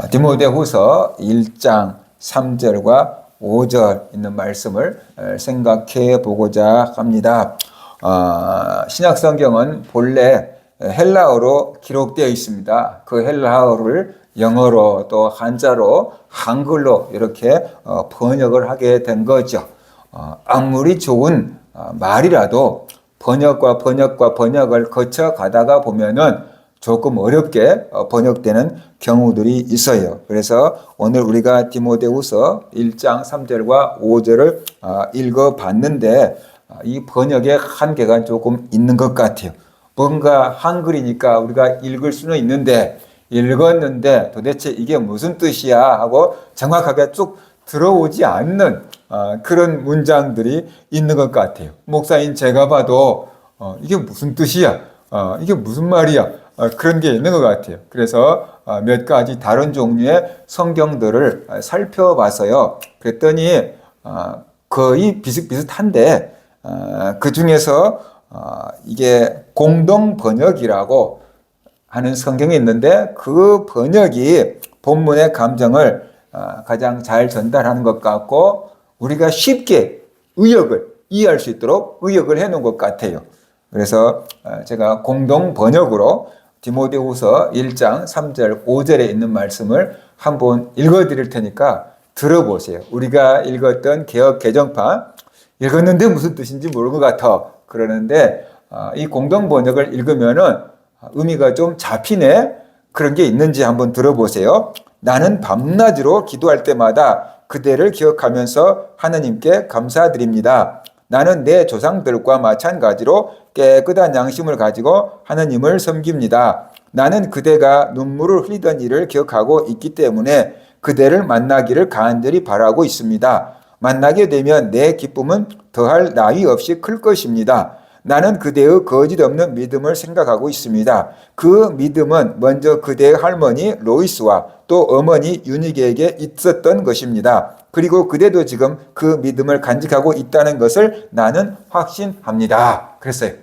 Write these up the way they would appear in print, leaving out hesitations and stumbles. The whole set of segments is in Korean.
디모데후서 1장 3절과 5절 있는 말씀을 생각해 보고자 합니다. 신약성경은 본래 헬라어로 기록되어 있습니다. 그 헬라어를 영어로 또 한자로 한글로 이렇게 번역을 하게 된 거죠. 아무리 좋은 말이라도 번역을 거쳐 가다가 보면은 조금 어렵게 번역되는 경우들이 있어요. 그래서 오늘 우리가 디모데후서 1장 3절과 5절을 읽어봤는데 이 번역의 한계가 조금 있는 것 같아요. 뭔가 한글이니까 우리가 읽을 수는 있는데 읽었는데 도대체 이게 무슨 뜻이야 하고 정확하게 쭉 들어오지 않는 그런 문장들이 있는 것 같아요. 목사인 제가 봐도 이게 무슨 뜻이야? 이게 무슨 말이야? 그런 게 있는 것 같아요. 그래서 몇 가지 다른 종류의 성경들을 살펴봐서요. 그랬더니 거의 비슷비슷한데 그 중에서 이게 공동 번역이라고 하는 성경이 있는데 그 번역이 본문의 감정을 가장 잘 전달하는 것 같고 우리가 쉽게 의역을 이해할 수 있도록 의역을 해놓은 것 같아요. 그래서 제가 공동 번역으로 디모데후서 1장 3절 5절에 있는 말씀을 한번 읽어드릴 테니까 들어보세요. 우리가 읽었던 개역 개정판 읽었는데 무슨 뜻인지 모르는 것 같아 그러는데 이 공동 번역을 읽으면은 의미가 좀 잡히네 그런 게 있는지 한번 들어보세요. 나는 밤낮으로 기도할 때마다 그대를 기억하면서 하느님께 감사드립니다. 나는 내 조상들과 마찬가지로 깨끗한 양심을 가지고 하느님을 섬깁니다. 나는 그대가 눈물을 흘리던 일을 기억하고 있기 때문에 그대를 만나기를 간절히 바라고 있습니다. 만나게 되면 내 기쁨은 더할 나위 없이 클 것입니다. 나는 그대의 거짓 없는 믿음을 생각하고 있습니다. 그 믿음은 먼저 그대의 할머니 로이스와 또 어머니 유니게에게 있었던 것입니다. 그리고 그대도 지금 그 믿음을 간직하고 있다는 것을 나는 확신합니다. 그랬어요.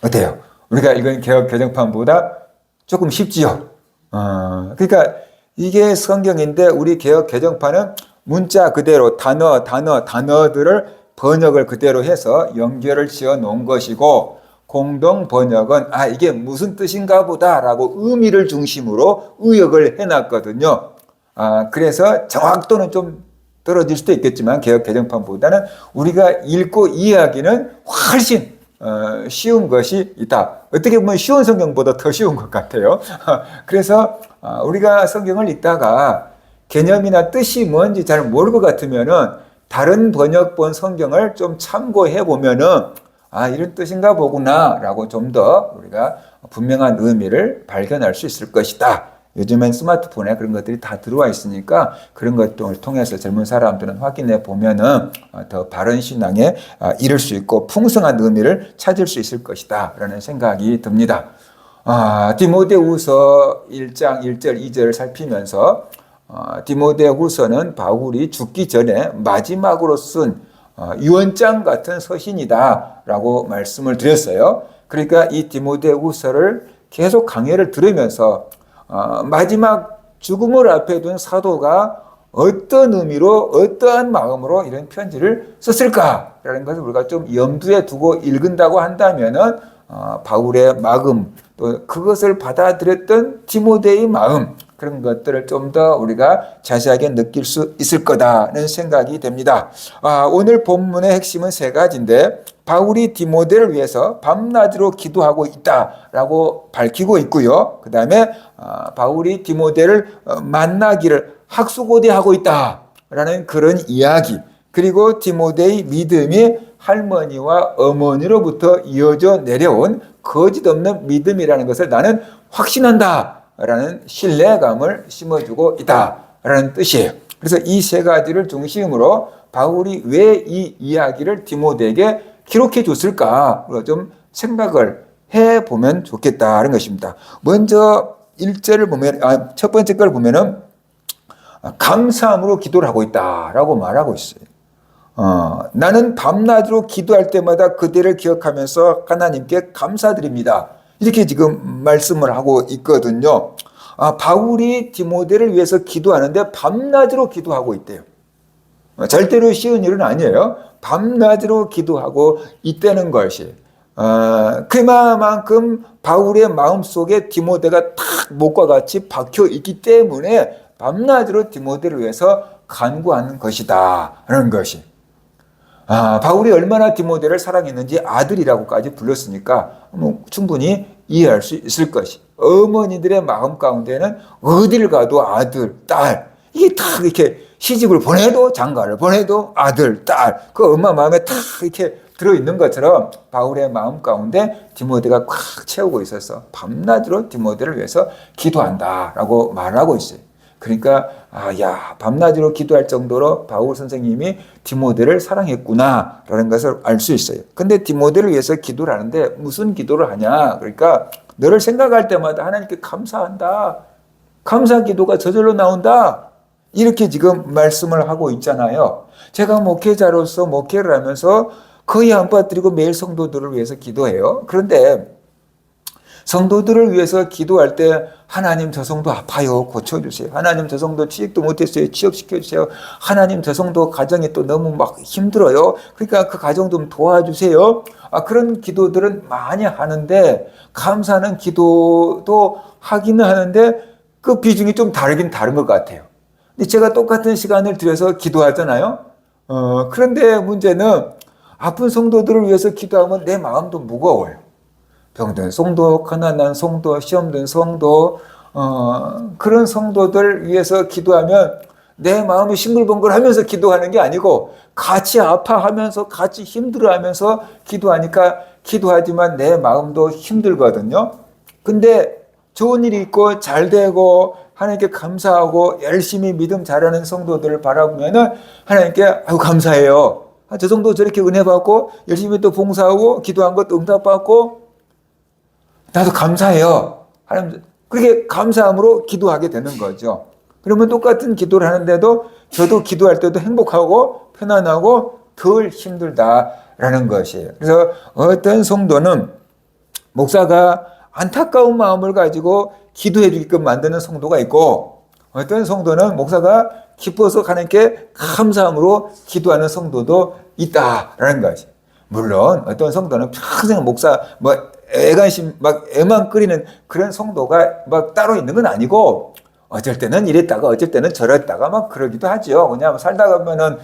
어때요? 우리가 읽은 개역 개정판보다 조금 쉽지요? 그러니까 이게 성경인데 우리 개역 개정판은 문자 그대로 단어들을 번역을 그대로 해서 연결을 지어 놓은 것이고 공동 번역은 이게 무슨 뜻인가 보다라고 의미를 중심으로 의역을 해놨거든요. 그래서 정확도는 좀 떨어질 수도 있겠지만 개역 개정판보다는 우리가 읽고 이해하기는 훨씬 쉬운 것이 있다. 어떻게 보면 쉬운 성경보다 더 쉬운 것 같아요. 그래서 우리가 성경을 읽다가 개념이나 뜻이 뭔지 잘 모를 것 같으면은 다른 번역본 성경을 좀 참고해 보면은 이런 뜻인가 보구나 라고 좀 더 우리가 분명한 의미를 발견할 수 있을 것이다. 요즘엔 스마트폰에 그런 것들이 다 들어와 있으니까 그런 것들을 통해서 젊은 사람들은 확인해 보면은 더 바른 신앙에 이를 수 있고 풍성한 의미를 찾을 수 있을 것이다 라는 생각이 듭니다. 디모데후서 1장 1절 2절을 살피면서 디모데후서는 바울이 죽기 전에 마지막으로 쓴 유언장 같은 서신이다 라고 말씀을 드렸어요. 그러니까 이 디모데후서를 계속 강해를 들으면서 마지막 죽음을 앞에 둔 사도가 어떤 의미로 어떠한 마음으로 이런 편지를 썼을까라는 것을 우리가 좀 염두에 두고 읽은다고 한다면은 바울의 마음 또 그것을 받아들였던 디모데의 마음 그런 것들을 좀 더 우리가 자세하게 느낄 수 있을 거다는 생각이 됩니다. 오늘 본문의 핵심은 세 가지인데 바울이 디모데를 위해서 밤낮으로 기도하고 있다라고 밝히고 있고요. 그 다음에 바울이 디모데를 만나기를 학수고대하고 있다라는 그런 이야기 그리고 디모데의 믿음이 할머니와 어머니로부터 이어져 내려온 거짓 없는 믿음이라는 것을 나는 확신한다 라는 신뢰감을 심어주고 있다라는 뜻이에요. 그래서 이 세 가지를 중심으로 바울이 왜 이 이야기를 디모데에게 기록해 줬을까 좀 생각을 해보면 좋겠다는 것입니다. 먼저 1절을 보면 첫 번째 걸 보면은 감사함으로 기도를 하고 있다라고 말하고 있어요. 나는 밤낮으로 기도할 때마다 그대를 기억하면서 하나님께 감사드립니다. 이렇게 지금 말씀을 하고 있거든요. 바울이 디모데를 위해서 기도하는데 밤낮으로 기도하고 있대요. 절대로 쉬운 일은 아니에요. 밤낮으로 기도하고 있다는 것이. 그만큼 바울의 마음속에 디모데가 딱 목과 같이 박혀 있기 때문에 밤낮으로 디모데를 위해서 간구하는 것이다 하는 것이. 바울이 얼마나 디모데를 사랑했는지 아들이라고까지 불렀으니까 충분히 이해할 수 있을 것이. 어머니들의 마음 가운데는 어디를 가도 아들, 딸, 이게 다 이렇게 시집을 보내도 장가를 보내도 아들, 딸, 그 엄마 마음에 다 이렇게 들어있는 것처럼 바울의 마음 가운데 디모데가 꽉 채우고 있어서 밤낮으로 디모데를 위해서 기도한다라고 말하고 있어요. 그러니까 밤낮으로 기도할 정도로 바울 선생님이 디모데를 사랑했구나라는 것을 알 수 있어요. 근데 디모데를 위해서 기도를 하는데 무슨 기도를 하냐? 그러니까 너를 생각할 때마다 하나님께 감사한다. 감사 기도가 저절로 나온다. 이렇게 지금 말씀을 하고 있잖아요. 제가 목회자로서 목회를 하면서 거의 안 빠뜨리고 매일 성도들을 위해서 기도해요. 그런데 성도들을 위해서 기도할 때 하나님 저 성도 아파요. 고쳐주세요. 하나님 저 성도 취직도 못했어요. 취업시켜주세요. 하나님 저 성도 가정이 또 너무 막 힘들어요. 그러니까 그 가정 좀 도와주세요. 그런 기도들은 많이 하는데 감사하는 기도도 하기는 하는데 그 비중이 좀 다르긴 다른 것 같아요. 근데 제가 똑같은 시간을 들여서 기도하잖아요. 그런데 문제는 아픈 성도들을 위해서 기도하면 내 마음도 무거워요. 병든 성도, 가난한 성도, 시험든 성도, 그런 성도들 위해서 기도하면 내 마음이 싱글벙글하면서 기도하는 게 아니고 같이 아파하면서 같이 힘들어하면서 기도하니까 기도하지만 내 마음도 힘들거든요. 근데 좋은 일이 있고 잘 되고 하나님께 감사하고 열심히 믿음 잘하는 성도들을 바라보면은 하나님께 아유 감사해요. 저 정도 저렇게 은혜 받고 열심히 또 봉사하고 기도한 것도 응답받고 나도 감사해요. 하나님, 그렇게 감사함으로 기도하게 되는 거죠. 그러면 똑같은 기도를 하는데도 저도 기도할 때도 행복하고 편안하고 덜 힘들다라는 것이에요. 그래서 어떤 성도는 목사가 안타까운 마음을 가지고 기도해 주게끔 만드는 성도가 있고 어떤 성도는 목사가 기뻐서 하나님께 감사함으로 기도하는 성도도 있다라는 것이. 물론 어떤 성도는 평생 목사 애간심 애만 끓이는 그런 성도가 따로 있는 건 아니고 어쩔 때는 이랬다가 어쩔 때는 저랬다가 그러기도 하죠. 그냥 살다 가면은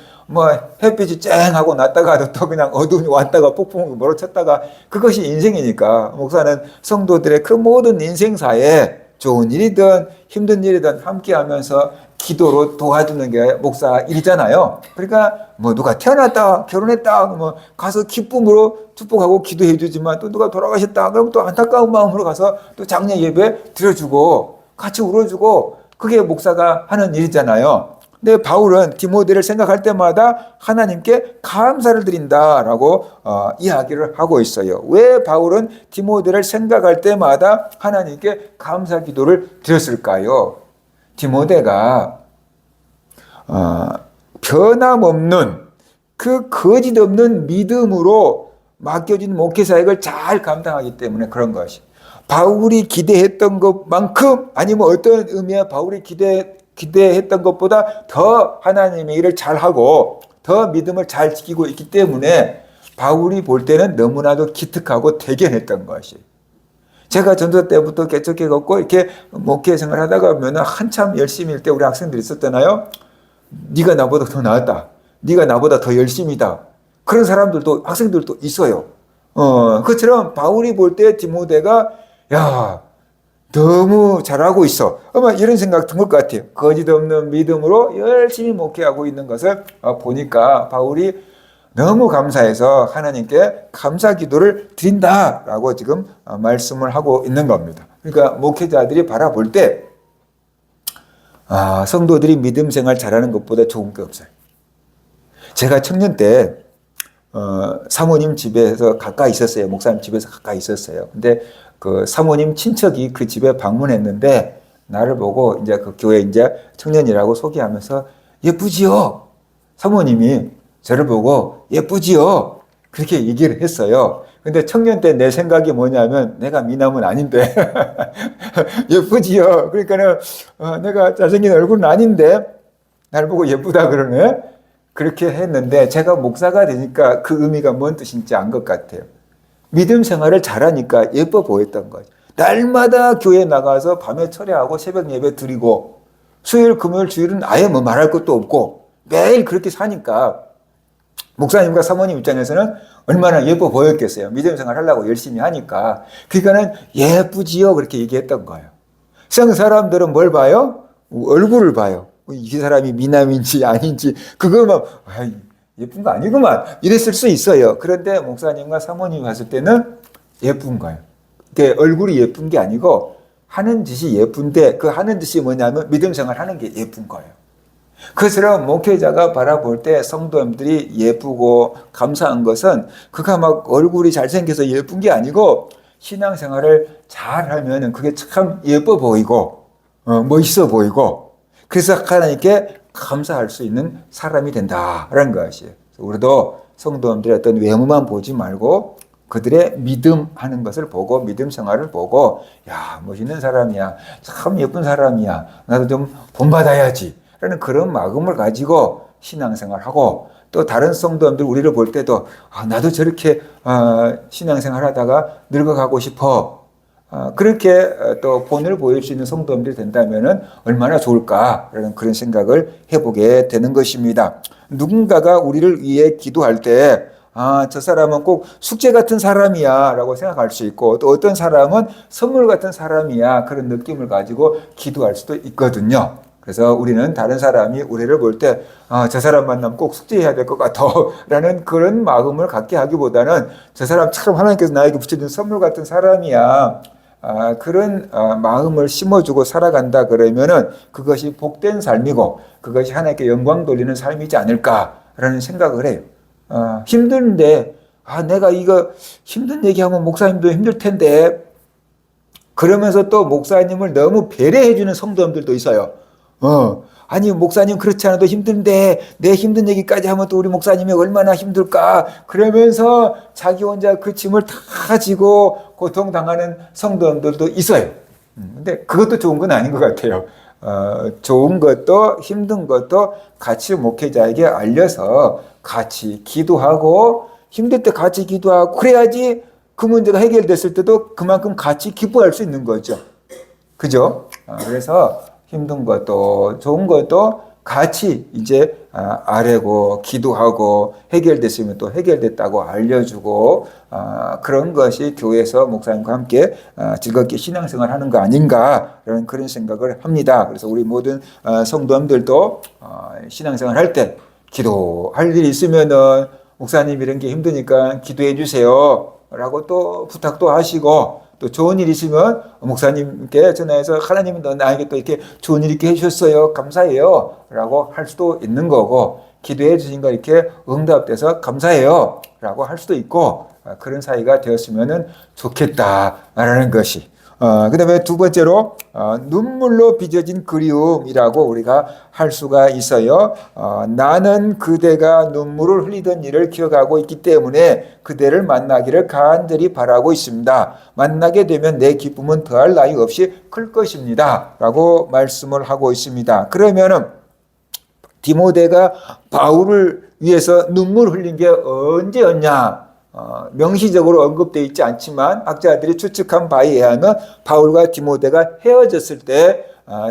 햇빛이 쨍하고 났다가도 또 그냥 어둠이 왔다가 폭풍이 몰아쳤다가 그것이 인생이니까 목사는 성도들의 그 모든 인생사에 좋은 일이든 힘든 일이든 함께 하면서 기도로 도와주는 게 목사 일이잖아요. 그러니까 누가 태어났다, 결혼했다, 가서 기쁨으로 축복하고 기도해 주지만 또 누가 돌아가셨다, 그럼 또 안타까운 마음으로 가서 또 장례 예배 드려주고 같이 울어주고 그게 목사가 하는 일이잖아요. 근데 바울은 디모데를 생각할 때마다 하나님께 감사를 드린다라고 이야기를 하고 있어요. 왜 바울은 디모데를 생각할 때마다 하나님께 감사 기도를 드렸을까요? 디모데가 변함없는 그 거짓 없는 믿음으로 맡겨진 목회 사역을 잘 감당하기 때문에 그런 것이. 바울이 기대했던 것만큼 아니면 어떤 의미야 바울이 기대했던 것보다 더 하나님의 일을 잘하고 더 믿음을 잘 지키고 있기 때문에 바울이 볼 때는 너무나도 기특하고 대견했던 것이. 제가 전도 때부터 개척해 갖고 이렇게 목회 생활 하다가 보면 한참 열심히 할 때 우리 학생들이 있었잖아요. 네가 나보다 더 나았다. 네가 나보다 더 열심이다. 그런 사람들도 학생들도 있어요. 그처럼 바울이 볼 때 디모데가 야 너무 잘하고 있어. 아마 이런 생각 든 것 같아요. 거짓 없는 믿음으로 열심히 목회하고 있는 것을 보니까 바울이 너무 감사해서 하나님께 감사 기도를 드린다라고 지금 말씀을 하고 있는 겁니다. 그러니까 목회자들이 바라볼 때 성도들이 믿음 생활 잘하는 것보다 좋은 게 없어요. 제가 청년 때 사모님 집에서 가까이 있었어요. 목사님 집에서 가까이 있었어요. 근데 그 사모님 친척이 그 집에 방문했는데 나를 보고 이제 그 교회 이제 청년이라고 소개하면서 예쁘지요? 사모님이 저를 보고 예쁘지요? 그렇게 얘기를 했어요. 근데 청년 때 내 생각이 뭐냐면 내가 미남은 아닌데 예쁘지요. 그러니까는 내가 잘생긴 얼굴은 아닌데 날 보고 예쁘다 그러네. 그렇게 했는데 제가 목사가 되니까 그 의미가 뭔 뜻인지 안 것 같아요. 믿음 생활을 잘하니까 예뻐 보였던 거죠. 날마다 교회 나가서 밤에 철야하고 새벽 예배 드리고 수요일 금요일 주일은 아예 뭐 말할 것도 없고 매일 그렇게 사니까 목사님과 사모님 입장에서는 얼마나 예뻐 보였겠어요. 믿음 생활 하려고 열심히 하니까. 그러니까는 예쁘지요 그렇게 얘기했던 거예요. 세상 사람들은 뭘 봐요? 얼굴을 봐요. 이 사람이 미남인지 아닌지 그거만 예쁜 거 아니구만 이랬을 수 있어요. 그런데 목사님과 사모님이 봤을 때는 예쁜 거예요. 그러니까 얼굴이 예쁜 게 아니고 하는 짓이 예쁜데 그 하는 짓이 뭐냐면 믿음 생활 하는 게 예쁜 거예요. 그처럼 목회자가 바라볼 때 성도님들이 예쁘고 감사한 것은 그가 막 얼굴이 잘생겨서 예쁜 게 아니고 신앙생활을 잘하면 그게 참 예뻐 보이고 멋있어 보이고 그래서 하나님께 감사할 수 있는 사람이 된다라는 것이에요. 우리도 성도님들의 어떤 외모만 보지 말고 그들의 믿음하는 것을 보고 믿음 생활을 보고 야 멋있는 사람이야 참 예쁜 사람이야 나도 좀 본받아야지 라는 그런 마음을 가지고 신앙생활하고 또 다른 성도님들 우리를 볼 때도 나도 저렇게 신앙생활 하다가 늙어가고 싶어 그렇게 또 본을 보일 수 있는 성도님들이 된다면 얼마나 좋을까라는 그런 생각을 해보게 되는 것입니다. 누군가가 우리를 위해 기도할 때 저 사람은 꼭 숙제 같은 사람이야 라고 생각할 수 있고 또 어떤 사람은 선물 같은 사람이야 그런 느낌을 가지고 기도할 수도 있거든요. 그래서 우리는 다른 사람이 우리를 볼 때 저 사람 만나면 꼭 숙제해야 될 것 같아 라는 그런 마음을 갖게 하기보다는 저 사람처럼 하나님께서 나에게 붙여준 선물 같은 사람이야 그런 마음을 심어주고 살아간다 그러면은 그것이 복된 삶이고 그것이 하나님께 영광 돌리는 삶이지 않을까라는 생각을 해요. 힘든데 내가 이거 힘든 얘기하면 목사님도 힘들 텐데 그러면서 또 목사님을 너무 배려해 주는 성도님들도 있어요. 아니 목사님 그렇지 않아도 힘든데 내 힘든 얘기까지 하면 또 우리 목사님이 얼마나 힘들까 그러면서 자기 혼자 그 짐을 다 지고 고통당하는 성도님들도 있어요. 근데 그것도 좋은 건 아닌 것 같아요. 좋은 것도 힘든 것도 같이 목회자에게 알려서 같이 기도하고 힘들 때 같이 기도하고 그래야지 그 문제가 해결됐을 때도 그만큼 같이 기뻐할 수 있는 거죠. 그죠? 그래서 힘든 것도 좋은 것도 같이 이제 아뢰고 기도하고 해결됐으면 또 해결됐다고 알려주고 그런 것이 교회에서 목사님과 함께 즐겁게 신앙생활 하는 거 아닌가라는 그런 생각을 합니다. 그래서 우리 모든 성도님들도 신앙생활 할 때 기도할 일이 있으면은 목사님 이런 게 힘드니까 기도해 주세요 라고 또 부탁도 하시고 또 좋은 일 있으면 목사님께 전화해서 하나님은 나에게 또 이렇게 좋은 일 있게 해주셨어요. 감사해요. 라고 할 수도 있는 거고 기도해 주신 거 이렇게 응답돼서 감사해요. 라고 할 수도 있고 그런 사이가 되었으면 좋겠다라는 것이 그 다음에 두 번째로 눈물로 빚어진 그리움이라고 우리가 할 수가 있어요. 나는 그대가 눈물을 흘리던 일을 기억하고 있기 때문에 그대를 만나기를 간절히 바라고 있습니다. 만나게 되면 내 기쁨은 더할 나위 없이 클 것입니다. 라고 말씀을 하고 있습니다. 그러면은 디모데가 바울을 위해서 눈물 흘린 게 언제였냐? 명시적으로 언급되어 있지 않지만 학자들이 추측한 바에 의하면 바울과 디모데가 헤어졌을 때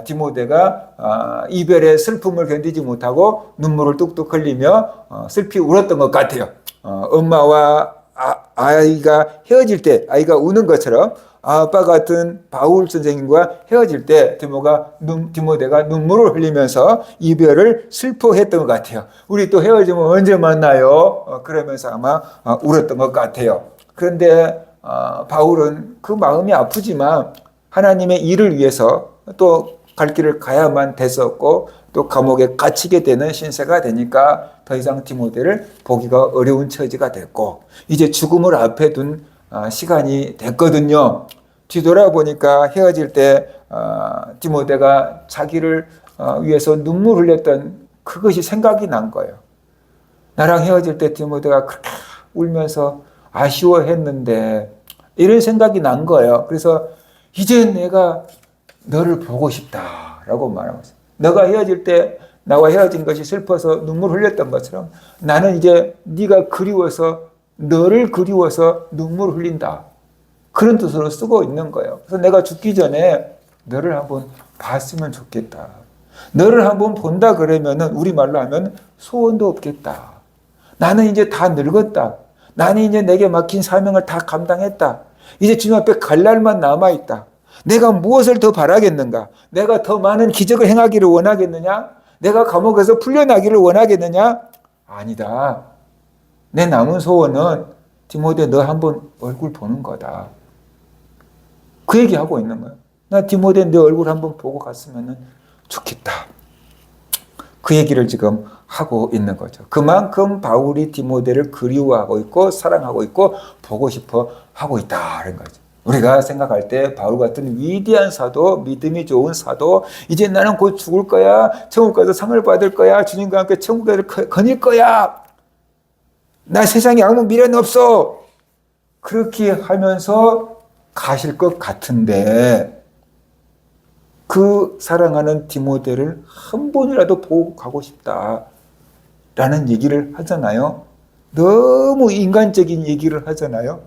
디모데가 이별의 슬픔을 견디지 못하고 눈물을 뚝뚝 흘리며 슬피 울었던 것 같아요. 엄마와 아이가 헤어질 때 아이가 우는 것처럼 아빠 같은 바울 선생님과 헤어질 때 디모데가 눈물을 흘리면서 이별을 슬퍼했던 것 같아요. 우리 또 헤어지면 언제 만나요? 그러면서 아마 울었던 것 같아요. 그런데 바울은 그 마음이 아프지만 하나님의 일을 위해서 또 갈 길을 가야만 됐었고 또 감옥에 갇히게 되는 신세가 되니까 더 이상 디모데를 보기가 어려운 처지가 됐고 이제 죽음을 앞에 둔 시간이 됐거든요. 뒤돌아보니까 헤어질 때 디모데가 자기를 위해서 눈물 흘렸던 그것이 생각이 난 거예요. 나랑 헤어질 때 디모데가 그렇게 울면서 아쉬워했는데 이런 생각이 난 거예요. 그래서 이제 내가 너를 보고 싶다라고 말하고 있어요. 너가 헤어질 때 나와 헤어진 것이 슬퍼서 눈물 흘렸던 것처럼 나는 이제 네가 그리워서 너를 그리워서 눈물 흘린다. 그런 뜻으로 쓰고 있는 거예요. 그래서 내가 죽기 전에 너를 한번 봤으면 좋겠다. 너를 한번 본다 그러면은 우리말로 하면 소원도 없겠다. 나는 이제 다 늙었다. 나는 이제 내게 맡긴 사명을 다 감당했다. 이제 주님 앞에 갈 날만 남아있다. 내가 무엇을 더 바라겠는가? 내가 더 많은 기적을 행하기를 원하겠느냐? 내가 감옥에서 풀려나기를 원하겠느냐? 아니다. 내 남은 소원은 디모데 너 한번 얼굴 보는 거다. 그 얘기하고 있는 거예요. 나 디모데 내 얼굴 한번 보고 갔으면 좋겠다. 그 얘기를 지금 하고 있는 거죠. 그만큼 바울이 디모데를 그리워하고 있고 사랑하고 있고 보고 싶어 하고 있다는 거죠. 우리가 생각할 때 바울 같은 위대한 사도, 믿음이 좋은 사도, 이제 나는 곧 죽을 거야, 천국 가서 상을 받을 거야, 주님과 함께 천국에 거닐 거야, 나 세상에 아무 미래는 없어, 그렇게 하면서 가실 것 같은데 그 사랑하는 디모데를 한 번이라도 보고 가고 싶다라는 얘기를 하잖아요. 너무 인간적인 얘기를 하잖아요.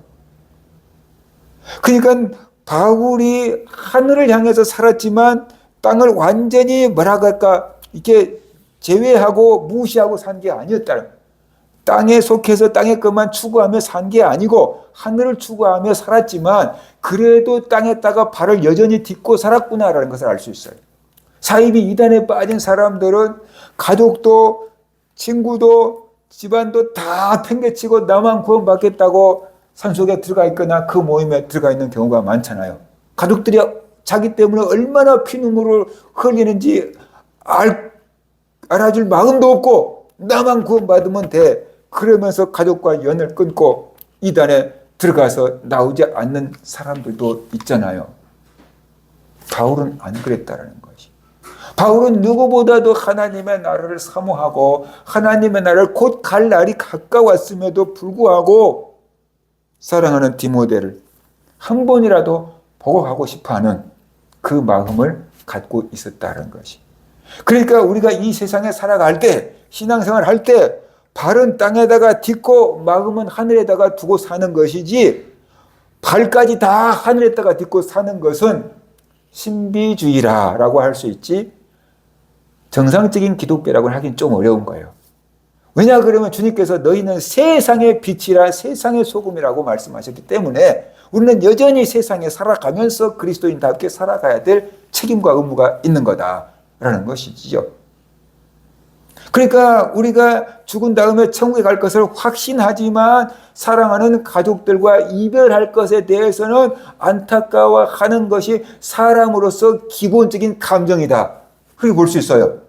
그러니까 바울이 하늘을 향해서 살았지만 땅을 완전히 뭐라 그럴까 이렇게 제외하고 무시하고 산 게 아니었다. 땅에 속해서 땅의 것만 추구하며 산 게 아니고 하늘을 추구하며 살았지만 그래도 땅에다가 발을 여전히 딛고 살았구나라는 것을 알 수 있어요. 사이비 이단에 빠진 사람들은 가족도 친구도 집안도 다 팽개치고 나만 구원받겠다고 산속에 들어가 있거나 그 모임에 들어가 있는 경우가 많잖아요. 가족들이 자기 때문에 얼마나 피눈물을 흘리는지 알아줄 마음도 없고 나만 구원받으면 돼. 그러면서 가족과 연을 끊고 이단에 들어가서 나오지 않는 사람들도 있잖아요. 바울은 안 그랬다라는 것이. 바울은 누구보다도 하나님의 나라를 사모하고 하나님의 나라를 곧 갈 날이 가까웠음에도 불구하고 사랑하는 디모데를 한 번이라도 보고 가고 싶어하는 그 마음을 갖고 있었다는 것이. 그러니까 우리가 이 세상에 살아갈 때, 신앙생활 할 때 발은 땅에다가 딛고 마음은 하늘에다가 두고 사는 것이지 발까지 다 하늘에다가 딛고 사는 것은 신비주의라고 할 수 있지 정상적인 기독교라고 하긴 좀 어려운 거예요. 왜냐 그러면 주님께서 너희는 세상의 빛이라 세상의 소금이라고 말씀하셨기 때문에 우리는 여전히 세상에 살아가면서 그리스도인답게 살아가야 될 책임과 의무가 있는 거다라는 것이지요. 그러니까 우리가 죽은 다음에 천국에 갈 것을 확신하지만 사랑하는 가족들과 이별할 것에 대해서는 안타까워하는 것이 사람으로서 기본적인 감정이다. 그렇게 볼 수 있어요.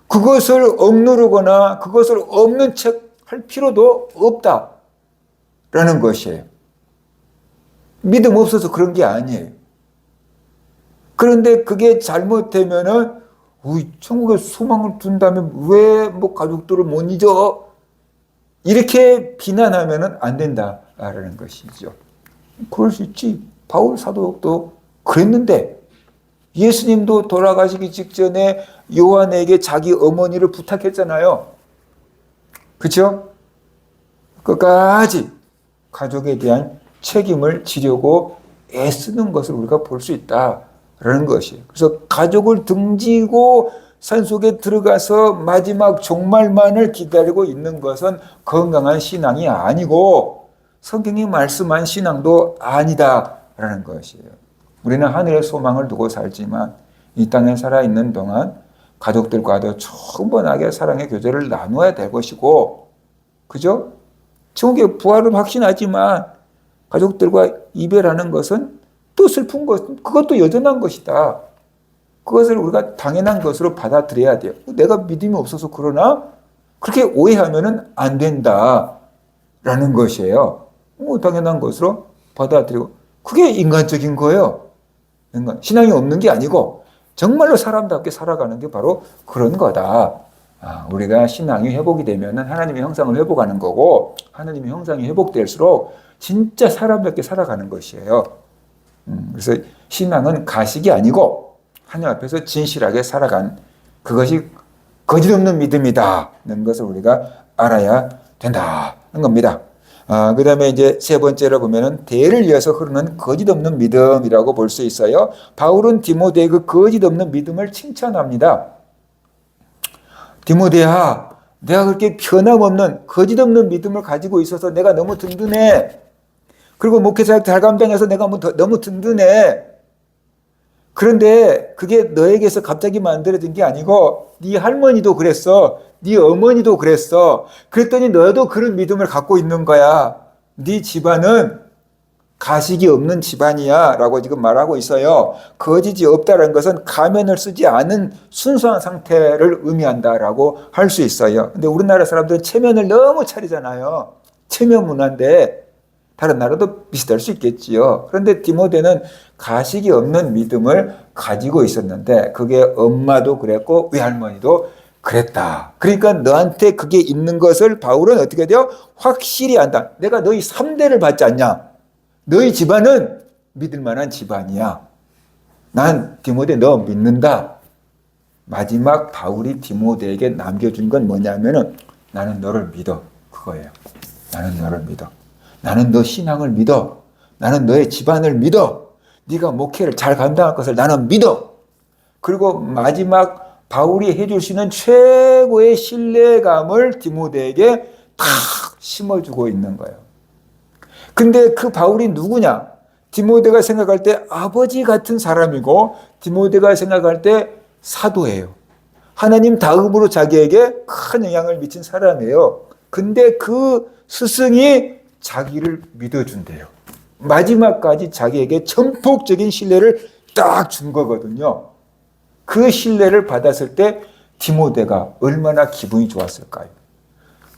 그것을 억누르거나 그것을 없는 척 할 필요도 없다라는 것이에요. 믿음 없어서 그런 게 아니에요. 그런데 그게 잘못되면은 천국에 소망을 둔다면 왜 뭐 가족들을 못 잊어? 이렇게 비난하면은 안 된다라는 것이죠. 그럴 수 있지. 바울 사도도 그랬는데 예수님도 돌아가시기 직전에 요한에게 자기 어머니를 부탁했잖아요. 그렇죠? 끝까지 가족에 대한 책임을 지려고 애쓰는 것을 우리가 볼 수 있다라는 것이에요. 그래서 가족을 등지고 산속에 들어가서 마지막 종말만을 기다리고 있는 것은 건강한 신앙이 아니고 성경이 말씀한 신앙도 아니다라는 것이에요. 우리는 하늘의 소망을 두고 살지만 이 땅에 살아있는 동안 가족들과도 충분하게 사랑의 교제를 나누어야 될 것이고, 그죠? 천국의 부활을 확신하지만 가족들과 이별하는 것은 또 슬픈 것, 그것도 여전한 것이다. 그것을 우리가 당연한 것으로 받아들여야 돼요. 내가 믿음이 없어서 그러나? 그렇게 오해하면 안 된다라는 것이에요. 당연한 것으로 받아들이고, 그게 인간적인 거예요. 신앙이 없는 게 아니고 정말로 사람답게 살아가는 게 바로 그런 거다 우리가 신앙이 회복이 되면은 하나님의 형상을 회복하는 거고, 하나님의 형상이 회복될수록 진짜 사람답게 살아가는 것이에요. 그래서 신앙은 가식이 아니고 하나님 앞에서 진실하게 살아간 그것이 거짓없는 믿음이다는 것을 우리가 알아야 된다는 겁니다. 그 다음에 이제 세 번째로 보면은 대를 이어서 흐르는 거짓없는 믿음이라고 볼 수 있어요. 바울은 디모데의 그 거짓없는 믿음을 칭찬합니다. 디모데야, 내가 그렇게 변함없는 거짓없는 믿음을 가지고 있어서 내가 너무 든든해. 그리고 목회사역 잘 감당해서 내가 너무 든든해. 그런데 그게 너에게서 갑자기 만들어진 게 아니고 네 할머니도 그랬어. 네 어머니도 그랬어. 그랬더니 너도 그런 믿음을 갖고 있는 거야. 네 집안은 가식이 없는 집안이야 라고 지금 말하고 있어요. 거짓이 없다는 것은 가면을 쓰지 않은 순수한 상태를 의미한다라고 할 수 있어요. 근데 우리나라 사람들은 체면을 너무 차리잖아요. 체면 문화인데 다른 나라도 비슷할 수 있겠지요. 그런데 디모데는 가식이 없는 믿음을 가지고 있었는데 그게 엄마도 그랬고 외할머니도 그랬다. 그러니까 너한테 그게 있는 것을 바울은 어떻게 돼요? 확실히 안다. 내가 너희 3대를 받지 않냐? 너희 집안은 믿을 만한 집안이야. 난 디모데 너 믿는다. 마지막 바울이 디모데에게 남겨준 건 뭐냐면은 나는 너를 믿어. 그거예요. 나는 너를 믿어. 나는 너 신앙을 믿어. 나는 너의 집안을 믿어. 네가 목회를 잘 감당할 것을 나는 믿어. 그리고 마지막 바울이 해줄 수 있는 최고의 신뢰감을 디모데에게 탁 심어주고 있는 거예요. 근데 그 바울이 누구냐? 디모데가 생각할 때 아버지 같은 사람이고 디모데가 생각할 때 사도예요. 하나님 다음으로 자기에게 큰 영향을 미친 사람이에요. 근데 그 스승이 자기를 믿어준대요. 마지막까지 자기에게 전폭적인 신뢰를 딱 준 거거든요. 그 신뢰를 받았을 때 디모데가 얼마나 기분이 좋았을까요?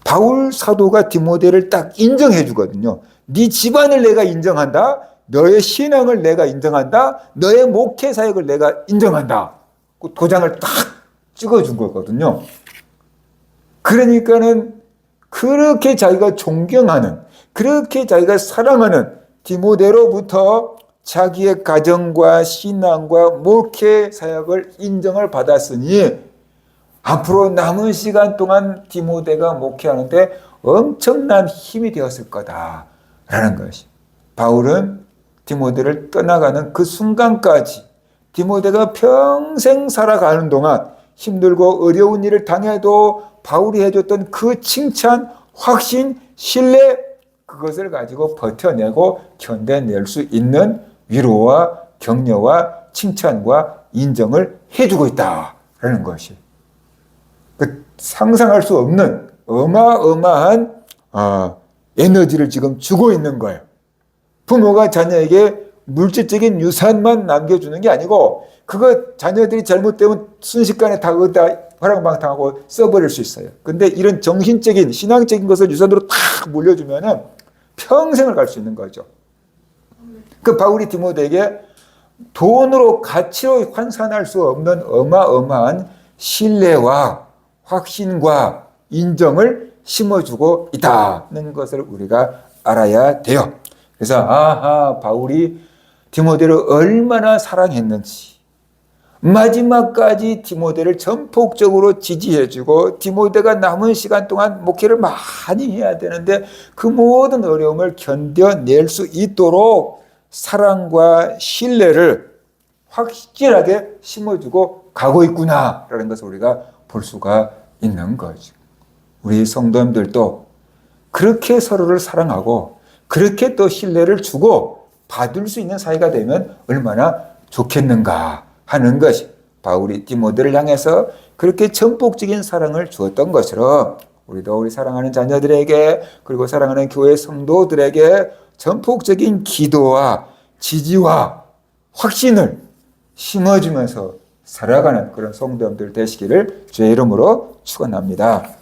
바울 사도가 디모데를 딱 인정해 주거든요. 네 집안을 내가 인정한다. 너의 신앙을 내가 인정한다. 너의 목회 사역을 내가 인정한다. 그 도장을 딱 찍어준 거거든요. 그러니까는 그렇게 자기가 존경하는, 그렇게 자기가 사랑하는 디모데로부터 자기의 가정과 신앙과 목회 사역을 인정을 받았으니 앞으로 남은 시간 동안 디모데가 목회하는데 엄청난 힘이 되었을 거다라는 것이. 바울은 디모데를 떠나가는 그 순간까지 디모데가 평생 살아가는 동안 힘들고 어려운 일을 당해도 바울이 해줬던 그 칭찬, 확신, 신뢰, 그것을 가지고 버텨내고 견뎌낼 수 있는 위로와 격려와 칭찬과 인정을 해주고 있다라는 것이. 상상할 수 없는 어마어마한 에너지를 지금 주고 있는 거예요. 부모가 자녀에게 물질적인 유산만 남겨주는 게 아니고 그거 자녀들이 잘못되면 순식간에 다 어디다 화랑방탕하고 써버릴 수 있어요. 근데 이런 정신적인 신앙적인 것을 유산으로 탁 물려주면은 평생을 갈 수 있는 거죠. 그 바울이 디모데에게 돈으로 가치로 환산할 수 없는 어마어마한 신뢰와 확신과 인정을 심어주고 있다는 것을 우리가 알아야 돼요. 그래서 바울이 디모데를 얼마나 사랑했는지, 마지막까지 디모데를 전폭적으로 지지해주고 디모데가 남은 시간 동안 목회를 많이 해야 되는데 그 모든 어려움을 견뎌낼 수 있도록 사랑과 신뢰를 확실하게 심어주고 가고 있구나라는 것을 우리가 볼 수가 있는 거죠. 우리 성도님들도 그렇게 서로를 사랑하고 그렇게 또 신뢰를 주고 받을 수 있는 사이가 되면 얼마나 좋겠는가 하는 것이 바울이 디모데를 향해서 그렇게 전폭적인 사랑을 주었던 것처럼 우리도 우리 사랑하는 자녀들에게 그리고 사랑하는 교회 성도들에게 전폭적인 기도와 지지와 확신을 심어주면서 살아가는 그런 성도님들 되시기를 주의 이름으로 축원합니다.